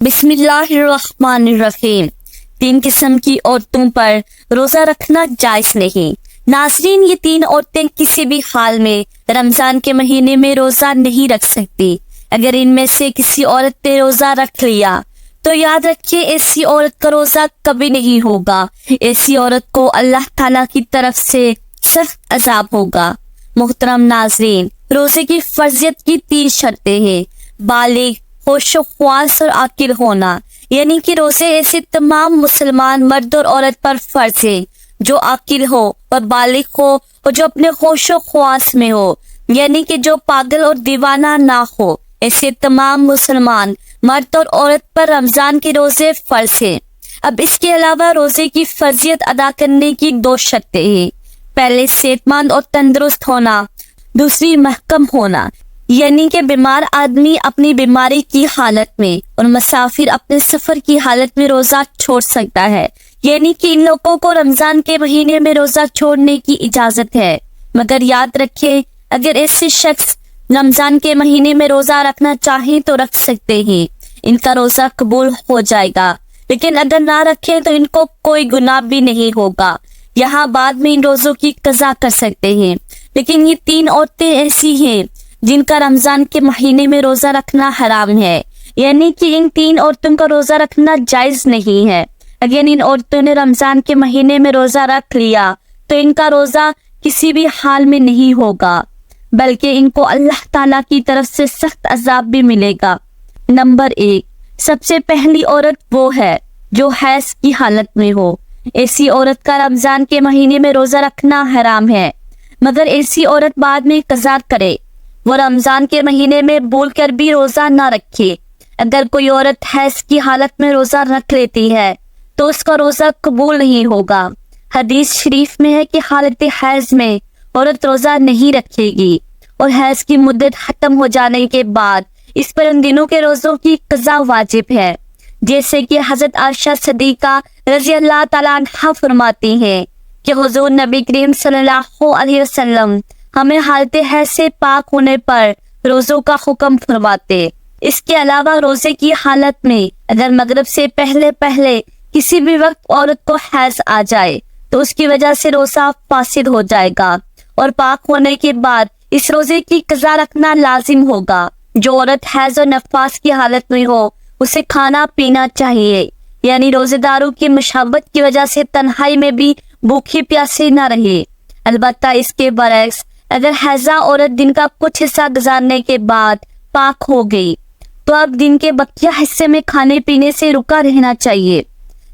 بسم اللہ الرحمن الرحیم۔ 3 قسم کی عورتوں پر روزہ رکھنا جائز نہیں۔ ناظرین، یہ 3 عورتیں کسی بھی حال میں رمضان کے مہینے میں روزہ نہیں رکھ سکتی۔ اگر ان میں سے کسی عورت نے روزہ رکھ لیا تو یاد رکھیے ایسی عورت کا روزہ کبھی نہیں ہوگا۔ ایسی عورت کو اللہ تعالیٰ کی طرف سے سخت عذاب ہوگا۔ محترم ناظرین، روزے کی فرضیت کی 3 شرطیں ہیں۔ بالغ، ہوش و خواص اور عاقل ہونا، یعنی کہ روزے ایسے تمام مسلمان مرد اور عورت پر فرض ہے جو عاقل ہو اور بالغ ہو اور جو اپنے ہوش و خواص میں ہو، یعنی کہ جو پاگل اور دیوانہ نہ ہو۔ ایسے تمام مسلمان مرد اور عورت پر رمضان کے روزے فرض ہیں۔ اب اس کے علاوہ روزے کی فرضیت ادا کرنے کی 2 شرطیں ہیں۔ پہلے صحت مند اور تندرست ہونا، دوسری محکم ہونا، یعنی کہ بیمار آدمی اپنی بیماری کی حالت میں اور مسافر اپنے سفر کی حالت میں روزہ چھوڑ سکتا ہے، یعنی کہ ان لوگوں کو رمضان کے مہینے میں روزہ چھوڑنے کی اجازت ہے۔ مگر یاد رکھیں، اگر ایسے شخص رمضان کے مہینے میں روزہ رکھنا چاہیں تو رکھ سکتے ہیں، ان کا روزہ قبول ہو جائے گا۔ لیکن اگر نہ رکھیں تو ان کو کوئی گناہ بھی نہیں ہوگا، یہاں بعد میں ان روزوں کی قضا کر سکتے ہیں۔ لیکن یہ 3 عورتیں ایسی ہیں جن کا رمضان کے مہینے میں روزہ رکھنا حرام ہے، یعنی کہ ان 3 عورتوں کا روزہ رکھنا جائز نہیں ہے۔ اگر ان عورتوں نے رمضان کے مہینے میں روزہ رکھ لیا تو ان کا روزہ کسی بھی حال میں نہیں ہوگا، بلکہ ان کو اللہ تعالیٰ کی طرف سے سخت عذاب بھی ملے گا۔ نمبر 1، سب سے پہلی عورت وہ ہے جو حیض کی حالت میں ہو۔ ایسی عورت کا رمضان کے مہینے میں روزہ رکھنا حرام ہے، مگر ایسی عورت بعد میں قضا کرے، وہ رمضان کے مہینے میں بھول کر بھی روزہ نہ رکھے۔ اگر کوئی عورت حیض کی حالت میں روزہ رکھ لیتی ہے تو اس کا روزہ قبول نہیں ہوگا۔ حدیث شریف میں ہے کہ حالت حیض میں عورت روزہ نہیں رکھے گی، اور حیض کی مدت ختم ہو جانے کے بعد اس پر ان دنوں کے روزوں کی قضا واجب ہے، جیسے کہ حضرت عائشہ صدیقہ رضی اللہ تعالیٰ عنہا فرماتی ہیں کہ حضور نبی کریم صلی اللہ علیہ وسلم ہمیں حالت حیض سے پاک ہونے پر روزوں کا حکم فرماتے۔ اس کے علاوہ روزے کی حالت میں اگر مغرب سے پہلے کسی بھی وقت عورت کو حیض آ جائے تو اس کی وجہ سے روزہ فاسد ہو جائے گا، اور پاک ہونے کے بعد اس روزے کی قضا رکھنا لازم ہوگا۔ جو عورت حیض اور نفاس کی حالت میں ہو اسے کھانا پینا چاہیے، یعنی روزے داروں کی مشابت کی وجہ سے تنہائی میں بھی بھوکی پیاسی نہ رہے۔ البتہ اس کے برعکس اگر حیضہ عورت دن کا کچھ حصہ گزارنے کے بعد پاک ہو گئی تو اب دن کے بقیہ حصے میں کھانے پینے سے رکا رہنا چاہیے۔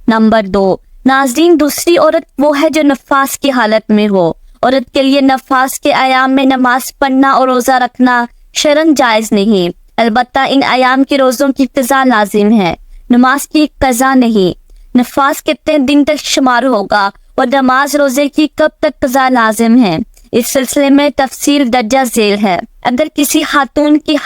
نمبر 2، ناظرین، دوسری عورت وہ ہے جو نفاس کی حالت میں ہو۔ عورت کے لیے نفاس کے ایام میں نماز پڑھنا اور روزہ رکھنا شرعاً جائز نہیں، البتہ ان ایام کے روزوں کی قضا لازم ہے، نماز کی قضا نہیں۔ نفاس کتنے دن تک شمار ہوگا اور نماز روزے کی کب تک قضا لازم ہے، اس سلسلے میں تفصیل درجہ ذیل ہے۔ اگر کسی خاتون کی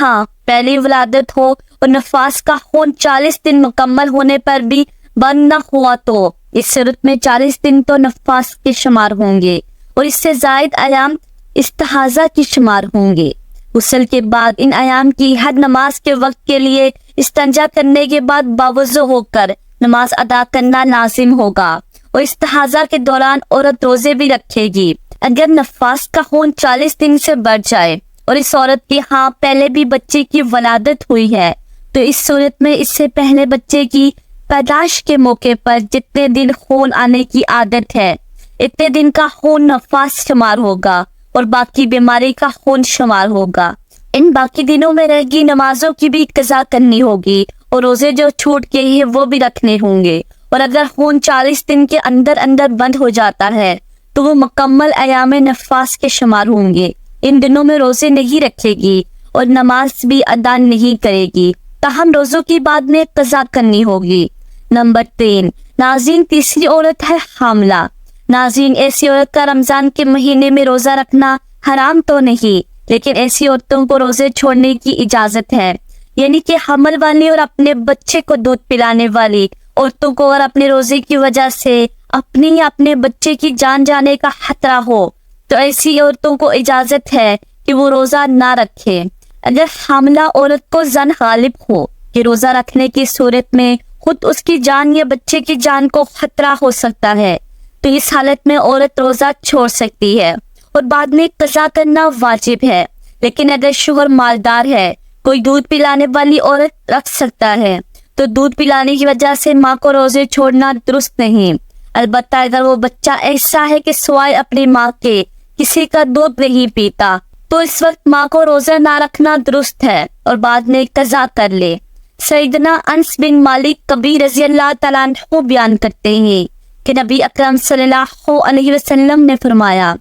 پہلی ولادت ہو اور نفاس کا خون 40 دن مکمل ہونے پر بھی بند نہ ہوا تو اس صورت میں 40 دن تو نفاس کے شمار ہوں گے، اور اس سے زائد ایام استحاضہ کی شمار ہوں گے۔ غسل کے بعد ان ایام کی حد نماز کے وقت کے لیے استنجا کرنے کے بعد باوضو ہو کر نماز ادا کرنا لازم ہوگا، اور استحاضہ کے دوران عورت روزے بھی رکھے گی۔ اگر نفاس کا خون 40 دن سے بڑھ جائے اور اس عورت کی پہلے بھی بچے کی ولادت ہوئی ہے تو اس صورت میں اس سے پہلے بچے کی پیدائش کے موقع پر جتنے دن خون آنے کی عادت ہے اتنے دن کا خون نفاس شمار ہوگا، اور باقی بیماری کا خون شمار ہوگا۔ ان باقی دنوں میں رہ گئی نمازوں کی بھی قضا کرنی ہوگی، اور روزے جو چھوٹ گئے ہیں وہ بھی رکھنے ہوں گے۔ اور اگر خون 40 دن کے اندر بند ہو جاتا ہے تو وہ مکمل ایام نفاس کے شمار ہوں گے۔ ان دنوں میں روزے نہیں رکھے گی اور نماز بھی ادا نہیں کرے گی، تاہم روزوں کی بعد میں قضا کرنی ہوگی۔ نمبر 3، ناظرین، تیسری عورت ہے حاملہ۔ ناظرین، ایسی عورت کا رمضان کے مہینے میں روزہ رکھنا حرام تو نہیں، لیکن ایسی عورتوں کو روزے چھوڑنے کی اجازت ہے، یعنی کہ حمل والی اور اپنے بچے کو دودھ پلانے والی عورتوں کو اور اپنے روزے کی وجہ سے اپنی یا اپنے بچے کی جان جانے کا خطرہ ہو تو ایسی عورتوں کو اجازت ہے کہ وہ روزہ نہ رکھے۔ اگر حاملہ عورت کو زن غالب ہو کہ روزہ رکھنے کی صورت میں خود اس کی جان یا بچے کی جان کو خطرہ ہو سکتا ہے، تو اس حالت میں عورت روزہ چھوڑ سکتی ہے اور بعد میں قضا کرنا واجب ہے۔ لیکن اگر شوہر مالدار ہے، کوئی دودھ پلانے والی عورت رکھ سکتا ہے، تو دودھ پلانے کی وجہ سے ماں کو روزے چھوڑنا درست نہیں۔ البتہ اگر وہ بچہ ایسا ہے کہ سوائے اپنی ماں کے کسی کا دودھ نہیں پیتا، تو اس وقت ماں کو روزہ نہ رکھنا درست ہے اور بعد میں قضا کر لے۔ سیدنا انس بن مالک کبی رضی اللہ تعالیٰ عنہ بیان کرتے ہیں کہ نبی اکرم صلی اللہ علیہ وسلم نے فرمایا،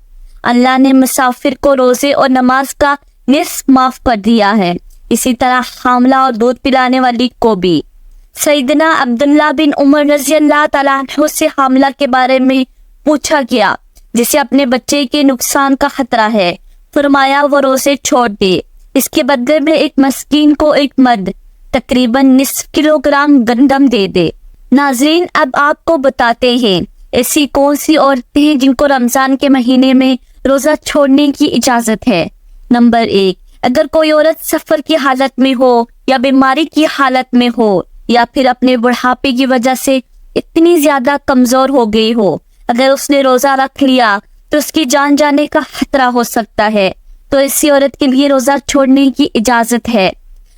اللہ نے مسافر کو روزے اور نماز کا نصف معاف کر دیا ہے، اسی طرح حاملہ اور دودھ پلانے والی کو بھی۔ سیدنا عبداللہ بن عمر رضی اللہ تعالیٰ عنہ سے حاملہ کے بارے میں پوچھا گیا جسے اپنے بچے کے نقصان کا خطرہ ہے، فرمایا وہ روزے چھوڑ دے، اس کے بدلے میں ایک مسکین کو ایک مد تقریباً نصف کلوگرام گندم دے دے۔ ناظرین، اب آپ کو بتاتے ہیں ایسی کون سی عورتیں ہیں جن کو رمضان کے مہینے میں روزہ چھوڑنے کی اجازت ہے۔ نمبر 1، اگر کوئی عورت سفر کی حالت میں ہو یا بیماری کی حالت میں ہو یا پھر اپنے بڑھاپے کی وجہ سے اتنی زیادہ کمزور ہو گئی ہو، اگر اس نے روزہ رکھ لیا تو اس کی جان جانے کا خطرہ ہو سکتا ہے، تو ایسی عورت کے لیے روزہ چھوڑنے کی اجازت ہے۔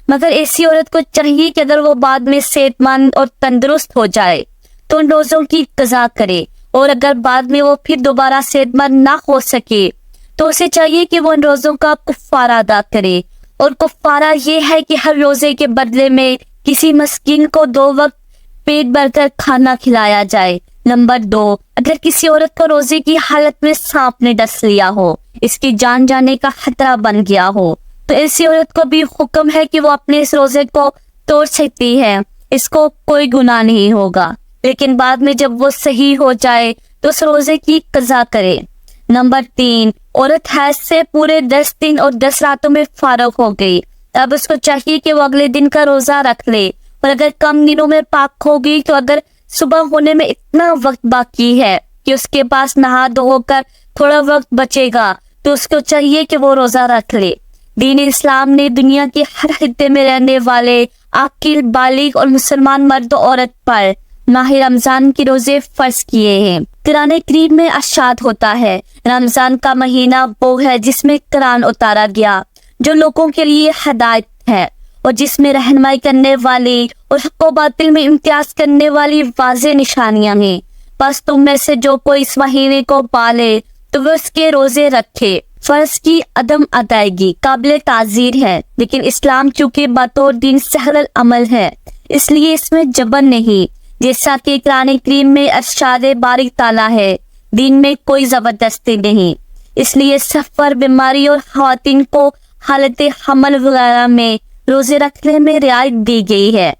مگر ایسی عورت کو چاہیے کہ اگر وہ بعد میں صحت مند اور تندرست ہو جائے تو ان روزوں کی قضا کرے، اور اگر بعد میں وہ پھر دوبارہ صحت مند نہ ہو سکے تو اسے چاہیے کہ وہ ان روزوں کا کفارہ ادا کرے، اور کفارہ یہ ہے کہ ہر روزے کے بدلے میں کسی مسکین کو 2 وقت پیٹ بھر کر کھانا کھلایا جائے۔ نمبر 2، اگر کسی عورت کو روزے کی حالت میں سانپ نے ڈس لیا ہو، اس کی جان جانے کا خطرہ بن گیا ہو، تو ایسی عورت کو بھی حکم ہے کہ وہ اپنے اس روزے کو توڑ سکتی ہے، اس کو کوئی گناہ نہیں ہوگا، لیکن بعد میں جب وہ صحیح ہو جائے تو اس روزے کی قضا کرے۔ نمبر 3، عورت حیض سے پورے 10 دن اور 10 راتوں میں فارغ ہو گئی، اب اس کو چاہیے کہ وہ اگلے دن کا روزہ رکھ لے، اور اگر کم دنوں میں پاک ہو گئی تو اگر صبح ہونے میں اتنا وقت باقی ہے کہ اس کے پاس نہا دھو کر تھوڑا وقت بچے گا تو اس کو چاہیے کہ وہ روزہ رکھ لے۔ دین اسلام نے دنیا کے ہر خطے میں رہنے والے عاقل، بالغ اور مسلمان مرد و عورت پر ماہ رمضان کے روزے فرض کیے ہیں۔ قرآن کریم میں ارشاد ہوتا ہے، رمضان کا مہینہ وہ ہے جس میں قرآن اتارا گیا، جو لوگوں کے لیے ہدایت ہے اور جس میں رہنمائی کرنے والی اور حق و باطل میں امتیاز کرنے والی واضح نشانیاں ہیں۔ بس تم میں سے جو کوئی اس مہینے کو پالے تو وہ اس کے روزے رکھے۔ فرض کی عدم ادائیگی قابل تعزیر ہے، لیکن اسلام چونکہ بطور دین سہل العمل ہے، اس لیے اس میں جبر نہیں، جیسا کہ قرآن کریم میں ارشاد باری تعالیٰ ہے، دین میں کوئی زبردستی نہیں۔ اس لیے سفر، بیماری اور خواتین کو حالت حمل وغیرہ میں روزے رکھنے میں رعایت دی گئی ہے۔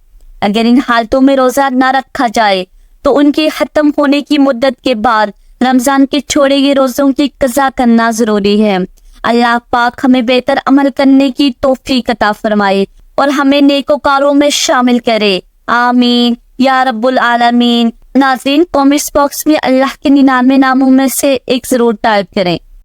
اگر ان حالتوں میں روزہ نہ رکھا جائے تو ان کے ختم ہونے کی مدت کے بعد رمضان کے چھوڑے گئے روزوں کی قضا کرنا ضروری ہے۔ اللہ پاک ہمیں بہتر عمل کرنے کی توفیق عطا فرمائے اور ہمیں نیکوکاروں میں شامل کرے، آمین یا رب العالمین۔ ناظرین، کامنٹس باکس میں اللہ کے 99 ناموں میں سے ایک ضرور ٹائپ کریں۔